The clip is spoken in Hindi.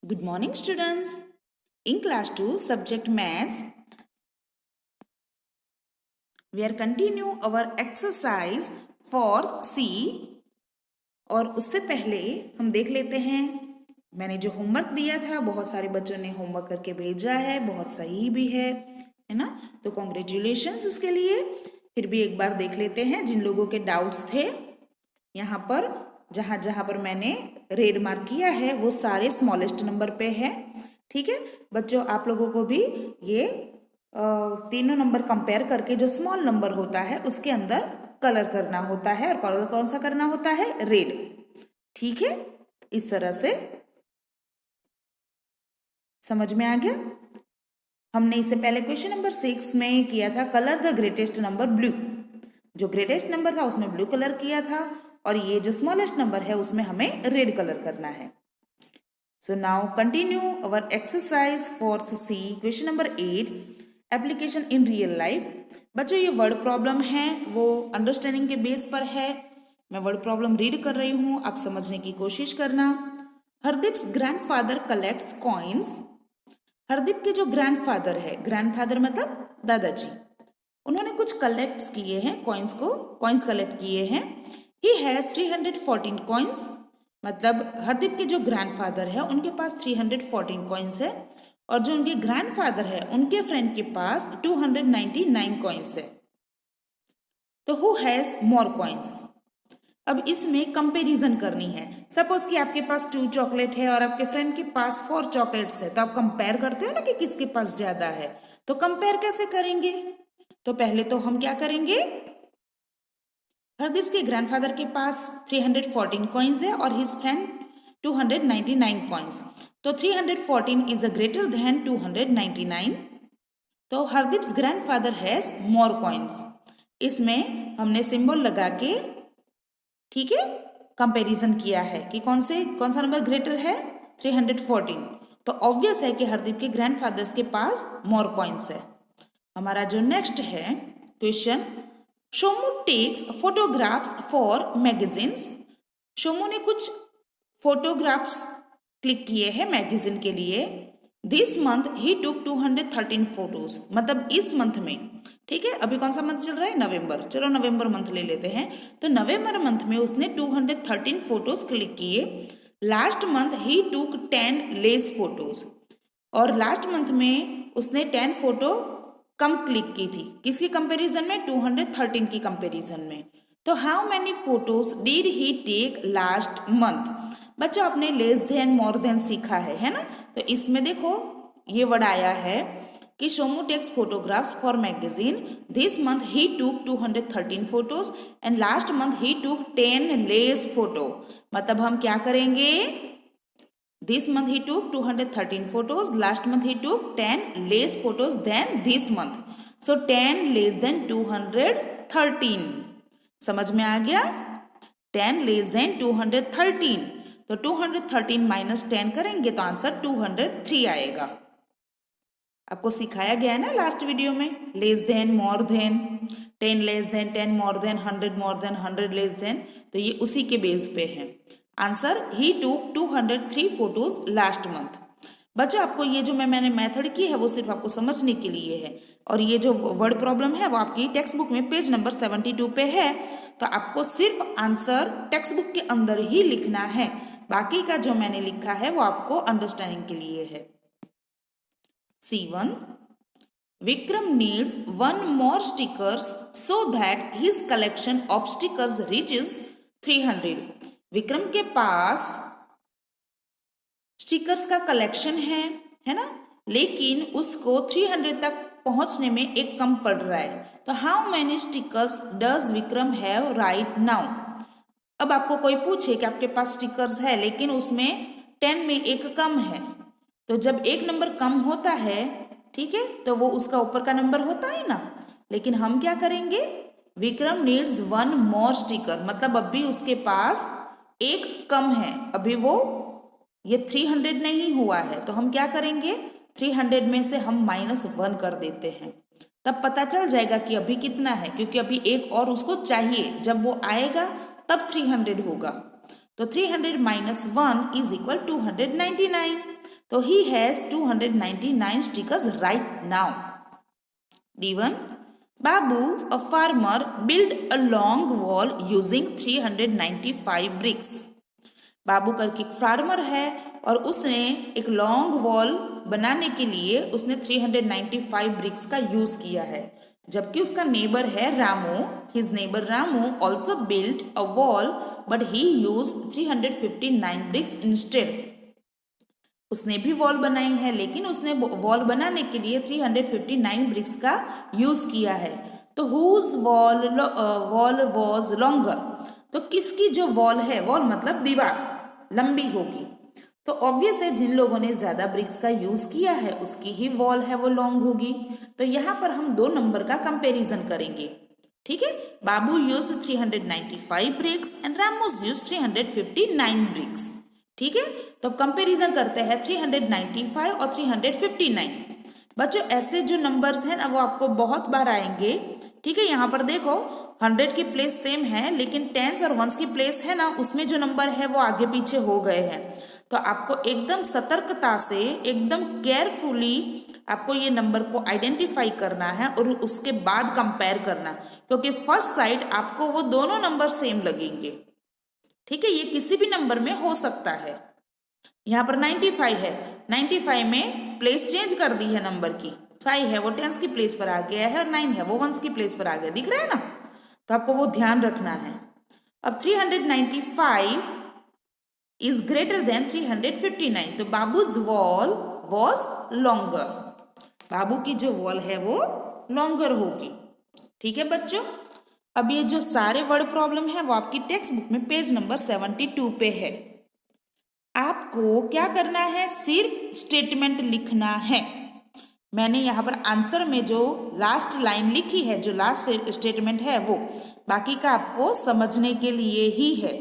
Good morning, students. In class 2, subject maths, we are continue our exercise for C. और उससे पहले हम देख लेते हैं मैंने जो होमवर्क दिया था, बहुत सारे बच्चों ने होमवर्क करके भेजा है, बहुत सही भी है ना। तो कॉन्ग्रेचुलेशंस उसके लिए। फिर भी एक बार देख लेते हैं जिन लोगों के डाउट्स थे। यहाँ पर जहाँ जहाँ पर मैंने रेड मार्क किया है वो सारे स्मॉलेस्ट नंबर पे है। ठीक है बच्चों, आप लोगों को भी ये तीनों नंबर कंपेयर करके जो स्मॉल नंबर होता है उसके अंदर कलर करना होता है, और कलर कौन सा करना होता है? रेड। ठीक है, इस तरह से समझ में आ गया। हमने इससे पहले क्वेश्चन नंबर 6 में किया था colour the greatest number blue. जो ग्रेटेस्ट नंबर था उसमें ब्लू कलर किया था, और ये जो स्मॉलेस्ट नंबर है उसमें हमें रेड कलर करना है। So now continue our exercise fourth C, question number 8, application in real life. बच्चों ये वर्ड प्रॉब्लम है, वो अंडरस्टैंडिंग के बेस पर है। मैं वर्ड प्रॉब्लम रीड कर रही हूँ, आप समझने की कोशिश करना। हरदीप्स ग्रैंडफादर कलेक्ट्स कॉइन्स। हरदीप के जो ग्रैंडफादर है, ग्रैंडफादर मतलब दादाजी, उन्होंने कुछ कलेक्ट किए हैं, कॉइन्स कलेक्ट किए हैं। ही हैज 314 कॉइन्स, मतलब हरदीप के जो ग्रैंडफादर है उनके पास 314 कॉइन्स है, और जो उनके ग्रैंडफादर है उनके फ्रेंड के पास 299 कॉइन्स है। तो हु हैज मोर कॉइन्स? अब इसमें कंपैरिजन करनी है। सपोज कि आपके पास 2 चॉकलेट है और आपके फ्रेंड के पास 4 चॉकलेट्स है, तो आप कंपेयर करते हो ना कि किसके पास ज्यादा है। तो कंपेयर कैसे करेंगे? तो पहले तो हम क्या करेंगे, हरदीप के ग्रैंडफादर के पास 314 कॉइन्स है और हिज फ्रेंड 299 कॉइन्स। तो 314 इज अ ग्रेटर देन 299। तो हरदीप्स ग्रैंडफादर हैज मोर कॉइन्स। इसमें हमने सिंबल लगा के, ठीक है, कंपैरिजन किया है कि कौन सा नंबर ग्रेटर है? 314। तो ऑब्वियस है कि हरदीप के ग्रैंडफादर्स के पास मोर कॉइन्स है। हमारा जो नेक्स्ट है question, Shomu takes photographs for magazines. Shomu ने कुछ फोटोग्राफ्स क्लिक किए हैं मैगजीन के लिए। This month he took 213 photos, मतलब इस मंथ में, ठीक है, अभी कौन सा मंथ चल रहा है? नवंबर। चलो नवंबर मंथ ले लेते हैं। तो नवंबर मंथ में उसने 213 फोटोज क्लिक किए। Last month he took 10 less photos, और लास्ट मंथ में उसने 10 फोटो कम क्लिक की थी। किसकी कंपैरिजन में? 213 की कंपैरिजन में। तो how many photos did he take last month? बच्चों आपने लेस देन मोर देन सीखा है ना। तो इसमें देखो ये वर्ड आया है कि Shomu takes photographs for magazine. This month he took 213 photos and last month he took 10 less photo. मतलब हम क्या करेंगे, this month he took 213 photos, last month he took 10 less photos than this month. So 10 less than 213। समझ में आ गया? 10 लेस देन 213। तो 213 माइनस 10 करेंगे तो आंसर 203 आएगा। आपको सिखाया गया है ना लास्ट वीडियो में, less than, more than, 10 less then, 10 more than, 100 more than, 100 less than. तो ये उसी के बेस पे है। आंसर ही टूक 203 फोटोज लास्ट मंथ। बच्चों आपको ये जो मैंने मेथड की है वो सिर्फ आपको समझने के लिए है, और ये जो वर्ड प्रॉब्लम है वो आपकी टेक्स्ट बुक में पेज नंबर 72 पे है। तो आपको सिर्फ आंसर टेक्स्ट बुक के अंदर ही लिखना है, बाकी का जो मैंने लिखा है वो आपको अंडरस्टैंडिंग के लिए है। C1, Vikram needs 1 more stickers so that his collection of stickers reaches 300. Vikram के पास स्टिकर्स का कलेक्शन है ना, लेकिन उसको 300 तक पहुंचने में एक कम पड़ रहा है। तो how many stickers does Vikram have right now? अब आपको कोई पूछे कि आपके पास स्टिकर्स है लेकिन उसमें 10 में एक कम है, तो जब एक नंबर कम होता है, ठीक है, तो वो उसका ऊपर का नंबर होता है ना। लेकिन हम क्या करेंगे, विक्रम नीड्स 1 मोर स्टिकर, मतलब अभी उसके पास एक कम है, अभी वो ये 300 नहीं हुआ है। तो हम क्या करेंगे, 300 में से हम -1 कर देते हैं, तब पता चल जाएगा कि अभी कितना है, क्योंकि अभी एक और उसको चाहिए, जब वो आएगा तब 300 होगा। तो 300 - 1 इज इक्वल 299। तो he has 299 stickers right now. D1. Babu, a farmer, built a long wall using 395 bricks. बाबू करके एक फार्मर है और उसने एक लॉन्ग वॉल बनाने के लिए उसने 395 ब्रिक्स का यूज किया है, जबकि उसका नेबर है Ramu. His neighbour Ramu also built a wall but he use 359 bricks instead. उसने भी वॉल बनाई है लेकिन उसने वॉल बनाने के लिए 359 ब्रिक्स का यूज किया है. तो हुज वॉल वॉज लॉन्गर. तो किसकी जो वॉल है, वॉल मतलब दीवार, लंबी होगी. तो ऑब्वियस है जिन लोगों ने ज्यादा ब्रिक्स का यूज किया है उसकी ही वॉल है वो लॉन्ग होगी. तो यहाँ पर हम दो नंबर का कंपैरिजन करेंगे. ठीक है, Babu use 395 bricks and Ramu's use 359 bricks. ठीक है, तो अब कंपैरिजन करते हैं 395 और 359. बच्चों ऐसे जो नंबर्स हैं ना वो आपको बहुत बार आएंगे. ठीक है, यहाँ पर देखो 100 की प्लेस सेम है लेकिन टेंस और वंस की प्लेस है ना उसमें जो नंबर है वो आगे पीछे हो गए हैं. तो आपको एकदम सतर्कता से, एकदम केयरफुली आपको ये नंबर को आइडेंटिफाई करना है और उसके बाद कंपेयर करना, क्योंकि फर्स्ट साइड आपको वो दोनों नंबर सेम लगेंगे. ठीक है, ये किसी भी नंबर में हो सकता है. यहाँ पर 95 है, 95 में प्लेस चेंज कर दी है नंबर की. 5 है वो टेंस की प्लेस पर आ गया है और 9 है वो वंस की प्लेस पर आ गया. दिख रहा है ना, तो आपको वो ध्यान रखना है. अब 395 इज ग्रेटर देन 359. तो बाबूज वॉल वॉज लॉन्गर. बाबू की जो वॉल है वो लॉन्गर होगी. ठीक है बच्चों, अब ये जो सारे वर्ड प्रॉब्लम है वो आपकी टेक्स्ट बुक में पेज नंबर 72 पे है. आपको क्या करना है, सिर्फ स्टेटमेंट लिखना है. मैंने यहाँ पर आंसर में जो लास्ट लाइन लिखी है, जो लास्ट स्टेटमेंट है वो, बाकी का आपको समझने के लिए ही है.